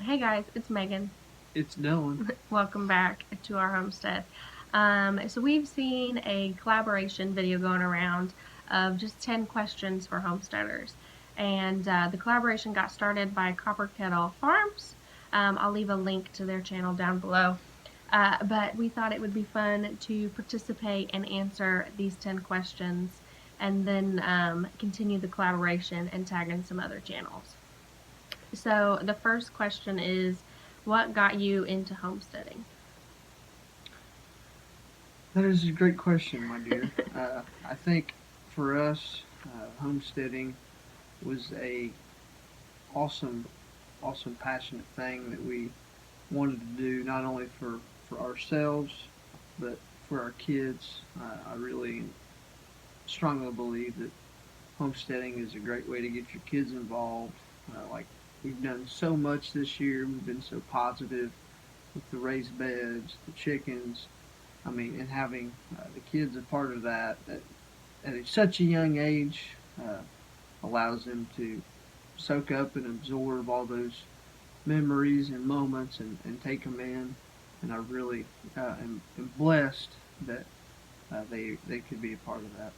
Hey guys, it's Megan. It's Dylan. Welcome back to our homestead. So we've seen a collaboration video going around of just 10 questions for homesteaders. And the collaboration got started by Copper Kettle Farms. I'll leave a link to their channel down below. But we thought it would be fun to participate and answer these 10 questions and then continue the collaboration and tag in some other channels. So the first question is, what got you into homesteading? That is a great question, my dear. I think for us, homesteading was a awesome, awesome, passionate thing that we wanted to do not only for ourselves, but for our kids. I really strongly believe that homesteading is a great way to get your kids involved. Like we've done so much this year, we've been so positive with the raised beds, the chickens. I mean, and having the kids a part of that at such a young age allows them to soak up and absorb all those memories and moments and take them in. And I really am blessed that they could be a part of that.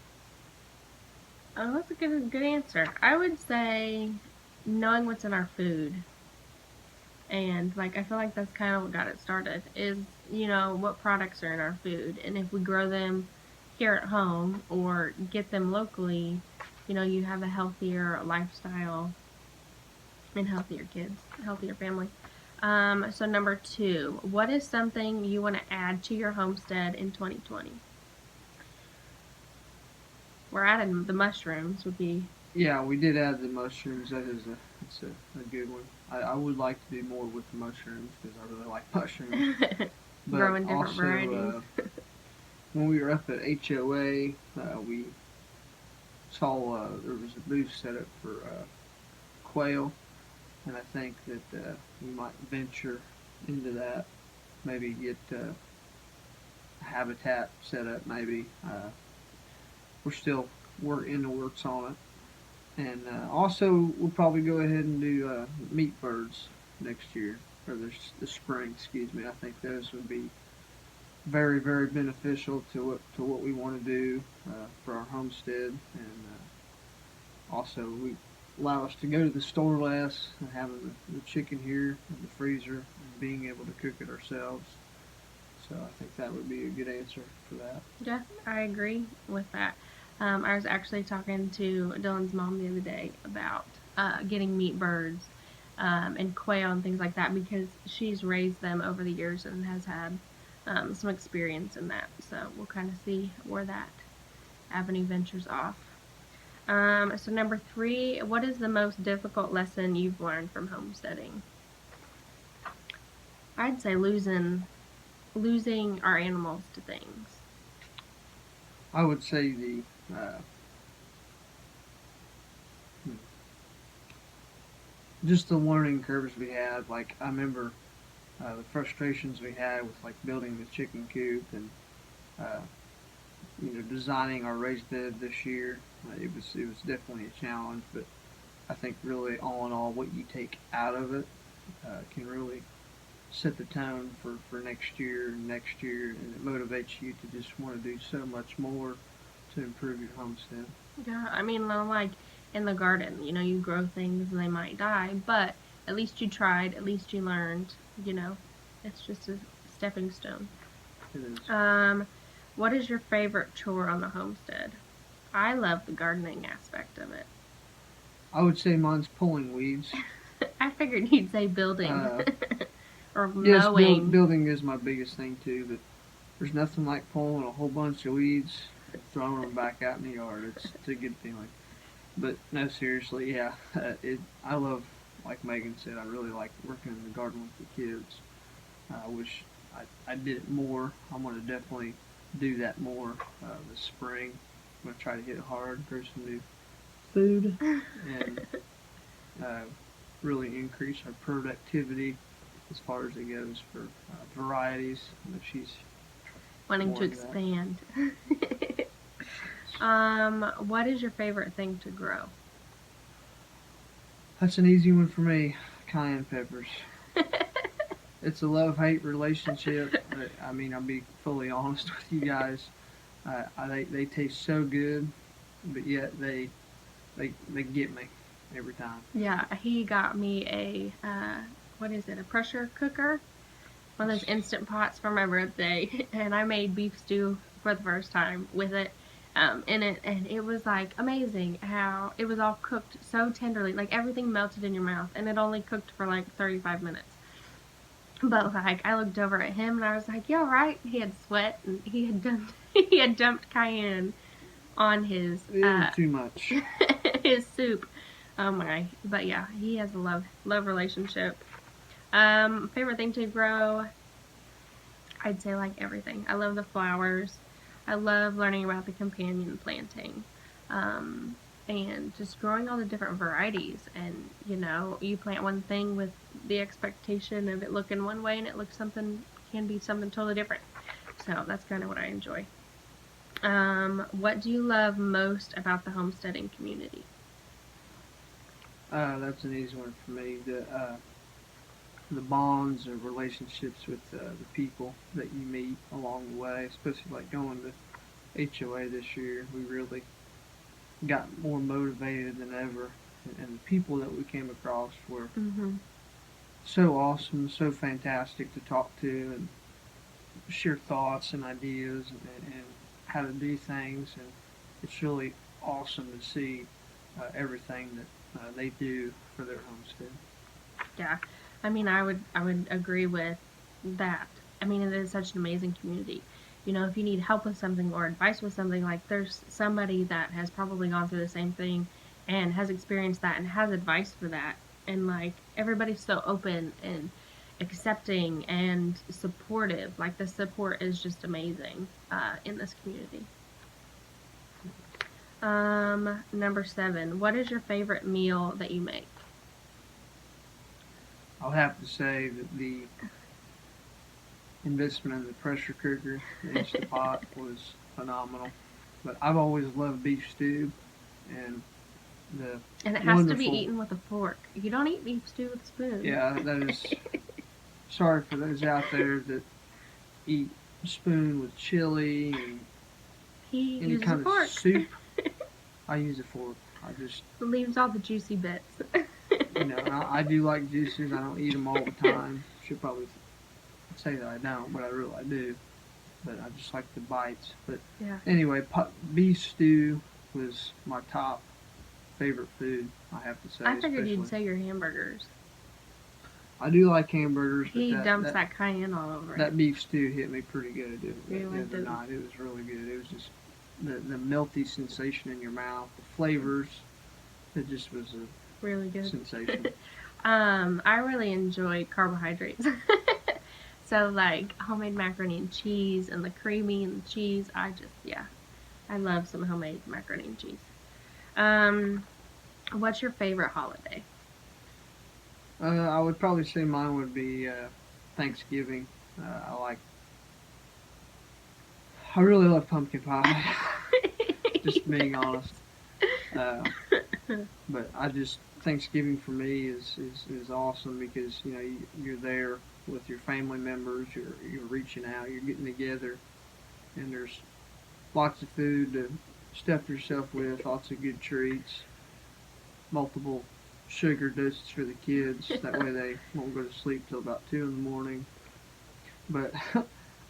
Oh, that's a good answer. I would say knowing what's in our food. And like I feel like that's kind of what got it started is, what products are in our food. And if we grow them here at home or get them locally, you have a healthier lifestyle and healthier kids, healthier family. So number 2, what is something you want to add to your homestead in 2020? We're adding the mushrooms would be Yeah, we did add the mushrooms. That's a good one. I would like to do more with the mushrooms because I really like mushrooms. But growing different varieties. also, when we were up at HOA, we saw there was a booth set up for quail, and I think that we might venture into that. Maybe get a habitat set up. Maybe we're in the works on it, and also we'll probably go ahead and do meat birds next year or the spring. Excuse me. I think those would be very very beneficial to what we want to do for our homestead, and also we allow us to go to the store less and having the chicken here in the freezer and being able to cook it ourselves. So I think that would be a good answer for that. Yeah, I agree with that. I was actually talking to Dylan's mom the other day about getting meat birds and quail and things like that because she's raised them over the years and has had some experience in that. So we'll kind of see where that avenue ventures off. So number 3, what is the most difficult lesson you've learned from homesteading? I'd say losing our animals to things. I would say the uh, just the learning curves we had. Like I remember the frustrations we had with like building the chicken coop and uh, designing our raised bed this year. It was definitely a challenge, but I think really all in all, what you take out of it can really set the tone for next year, and it motivates you to just want to do so much more to improve your homestead. Yeah, I mean, like in the garden, you grow things and they might die, but at least you tried, at least you learned, you know. It's just a stepping stone. It is. Um, what is your favorite chore on the homestead? I love the gardening aspect of it. I would say mine's pulling weeds. I figured you'd say building Uh, or yes, mowing. building is my biggest thing too, but there's nothing like pulling a whole bunch of weeds, throwing them back out in the yard. It's a good feeling. But no, seriously, yeah, I love, like Megan said, I really like working in the garden with the kids. I wish I did it more. I'm gonna definitely do that more this spring. I'm gonna try to hit it hard, grow some new food, and uh, really increase our productivity as far as it goes for varieties. She's Wanting more to into that. expand. What is your favorite thing to grow? That's an easy one for me. Cayenne peppers. it's a love-hate relationship. I mean, I'll be fully honest with you guys. They taste so good, but yet they get me every time. Yeah, he got me what is it, a pressure cooker? One of those instant pots for my birthday, and I made beef stew for the first time with it in it, and it was like amazing how it was all cooked so tenderly, like everything melted in your mouth, and it only cooked for like 35 minutes. But like I looked over at him and I was like, "You all right?" He had sweat and he had dumped he had dumped cayenne on his It was too much. his soup. Oh my! But yeah, he has a love relationship. Favorite thing to grow? I'd say like everything. I love the flowers. I love learning about the companion planting. Um, and just growing all the different varieties. And you plant one thing with the expectation of it looking one way, and it looks can be something totally different. So that's kind of what I enjoy. What do you love most about the homesteading community? That's an easy one for me. The bonds or relationships with the people that you meet along the way, especially like going to HOA this year. We really got more motivated than ever, and the people that we came across were Mm-hmm. so awesome, so fantastic to talk to and share thoughts and ideas and how to do things. And it's really awesome to see everything that they do for their homestead. Yeah, I mean, I would agree with that. I mean, it is such an amazing community. If you need help with something or advice with something, like there's somebody that has probably gone through the same thing and has experienced that and has advice for that. And like everybody's so open and accepting and supportive. Like the support is just amazing in this community. Number 7. What is your favorite meal that you make? I'll have to say that the investment in the pressure cooker, the Instapot, was phenomenal. But I've always loved beef stew and the And it has to be wonderful. eaten with a fork. You don't eat beef stew with a spoon. Yeah, that is. Sorry for those out there that eat spoon with chili and He any uses a kind of fork. soup. I use a fork. I just, Leaves all the juicy bits. I do like juices. I don't eat them all the time. Should probably say that I don't, but I really do. But I just like the bites. But Yeah. anyway, beef stew was my top favorite food. I have to say, I figured you'd especially. say your hamburgers. I do like hamburgers, but He dumps that cayenne all over that it. beef stew hit me pretty good Really the other did. night. It was really good. It was just the melty sensation in your mouth, the flavors. It just was a Really good. sensation. I really enjoy carbohydrates. So like homemade macaroni and cheese and the creamy and the cheese. I love some homemade macaroni and cheese. Um, what's your favorite holiday? I would probably say mine would be Thanksgiving. I really love pumpkin pie. Just being honest. Uh, but Thanksgiving for me is awesome because you're there with your family members. You're reaching out. You're getting together, and there's lots of food to stuff yourself with. Lots of good treats. Multiple sugar doses for the kids. That way they won't go to sleep till about 2 in the morning. But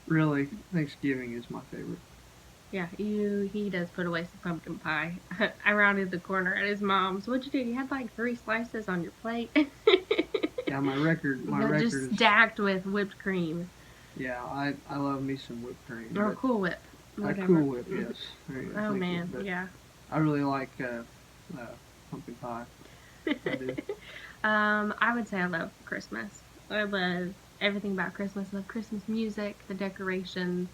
really, Thanksgiving is my favorite. Yeah, he does put away some pumpkin pie. I rounded the corner at his mom's. What'd you do? You had like 3 slices on your plate. Yeah, my record Just is. stacked with whipped cream. Yeah, I love me some whipped cream. Or Cool Whip. A Whatever. Cool Whip, yes. Oh man, yeah. I really like pumpkin pie. I do. I would say I love Christmas. I love everything about Christmas. I love Christmas music, the decorations.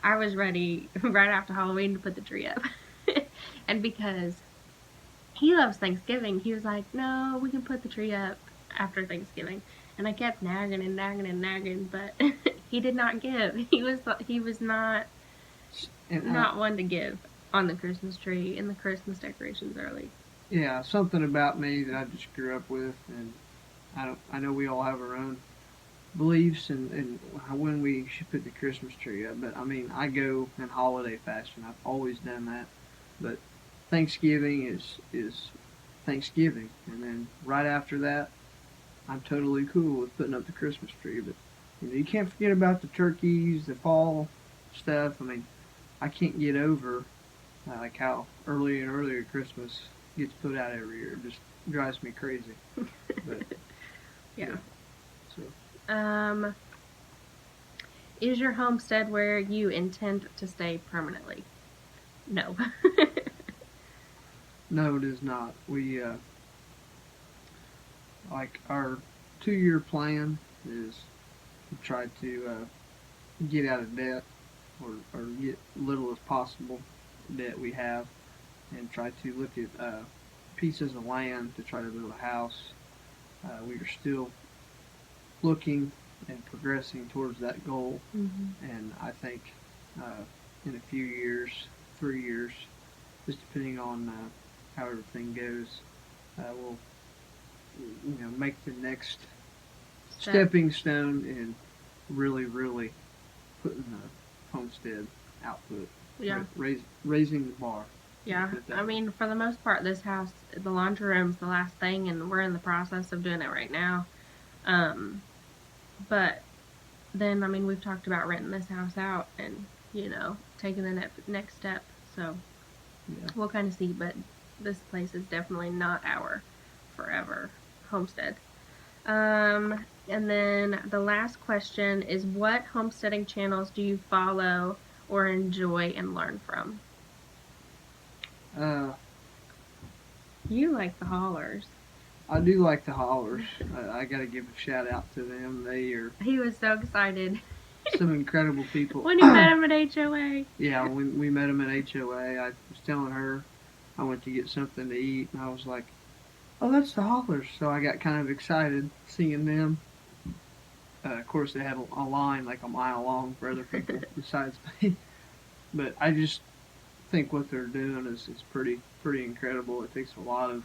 I was ready right after Halloween to put the tree up. And because he loves Thanksgiving, he was like, "No, we can put the tree up after Thanksgiving." And I kept nagging and nagging and nagging, but he did not give. He was not one to give on the Christmas tree and the Christmas decorations early. Yeah, something about me that I just grew up with, and I know we all have our own beliefs and when we should put the Christmas tree up. But I mean, I go in holiday fashion. I've always done that. But Thanksgiving is Thanksgiving, and then right after that, I'm totally cool with putting up the Christmas tree. But you can't forget about the turkeys, the fall stuff. I mean, I can't get over like how earlier and earlier Christmas gets put out every year. It just drives me crazy. But Yeah. so Is your homestead where you intend to stay permanently? No. no, it is not. We like our 2 year plan is to try to get out of debt or get little as possible debt we have, and try to look at pieces of land to try to build a house. We are still looking and progressing towards that goal, and I think in a few years, 3 years, just depending on how everything goes, we'll make the next stepping stone and really putting the homestead output. Yeah. Raising the bar. Yeah. I mean, for the most part, this house, the laundry room's the last thing, and we're in the process of doing it right now. But then, I mean, we've talked about renting this house out and, taking the next step. So Yeah. we'll kind of see, but this place is definitely not our forever homestead. And then the last question is, what homesteading channels do you follow or enjoy and learn from? You like the haulers. I do like the haulers. I got to give a shout out to them. He was so excited some incredible people. when he met him at HOA. Yeah, when we met him at HOA, I was telling her I went to get something to eat, and I was like, "Oh, that's the haulers." So I got kind of excited seeing them. Of course, they had a line like a mile long for other people besides me. But I just think what they're doing is pretty incredible. It takes a lot of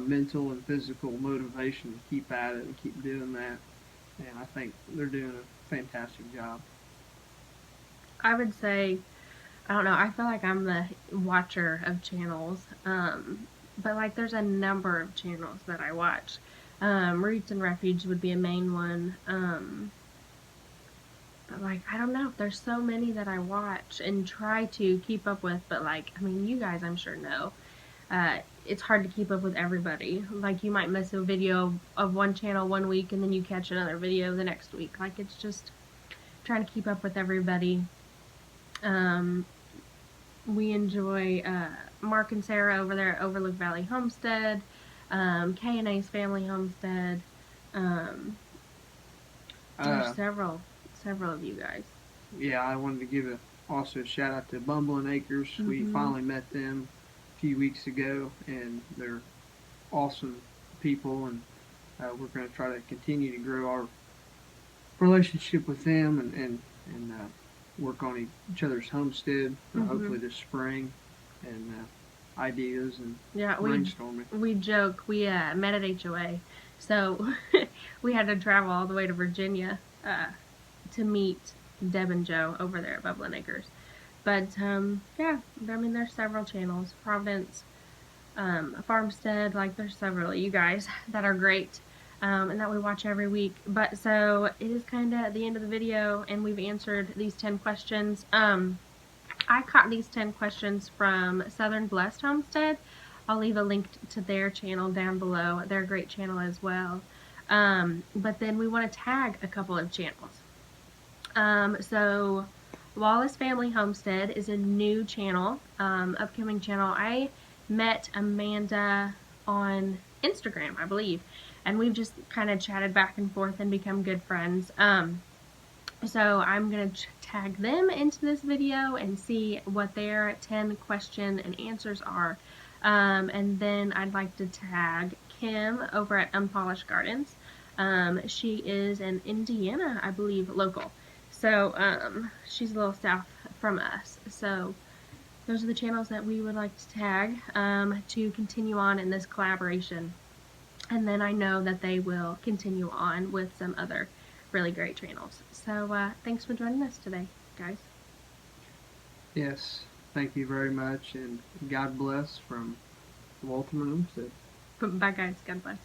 mental and physical motivation to keep at it and keep doing that. And I think they're doing a fantastic job. I would say, I don't know, I feel like I'm the watcher of channels. But like there's a number of channels that I watch. Roots and Refuge would be a main one. But like, I don't know, there's so many that I watch and try to keep up with, but like, I mean, you guys I'm sure know. It's hard to keep up with everybody. Like, you might miss a video of one channel one week and then you catch another video the next week. Like, it's just trying to keep up with everybody. We enjoy Mark and Sarah over there at Overlook Valley Homestead, K&A's Family Homestead. There's several of you guys. Yeah, I wanted to give also a shout out to Bumble and Acres. We finally met them a few weeks ago, and they're awesome people, and we're going to try to continue to grow our relationship with them and work on each other's homestead, hopefully this spring, and ideas and brainstorming. We joke, we met at HOA, so we had to travel all the way to Virginia to meet Deb and Joe over there at Bumble and Acres. But yeah, I mean, there's several channels. Providence, Farmstead, like there's several of you guys that are great and that we watch every week. But so it is kind of the end of the video, and we've answered these 10 questions. I caught these 10 questions from Southern Blessed Homestead. I'll leave a link to their channel down below. They're a great channel as well. But then we want to tag a couple of channels. So Wallis Family Homestead is a new channel, upcoming channel. I met Amanda on Instagram, I believe, and we've just kind of chatted back and forth and become good friends. So I'm going to tag them into this video and see what their 10 question and answers are. And then I'd like to tag Kim over at Unpolished Gardens. She is an Indiana, I believe, local. So she's a little south from us. So those are the channels that we would like to tag to continue on in this collaboration. And then I know that they will continue on with some other really great channels. So thanks for joining us today, guys. Yes, thank you very much, and God bless from Wolterman Homestead. Bye, guys. God bless.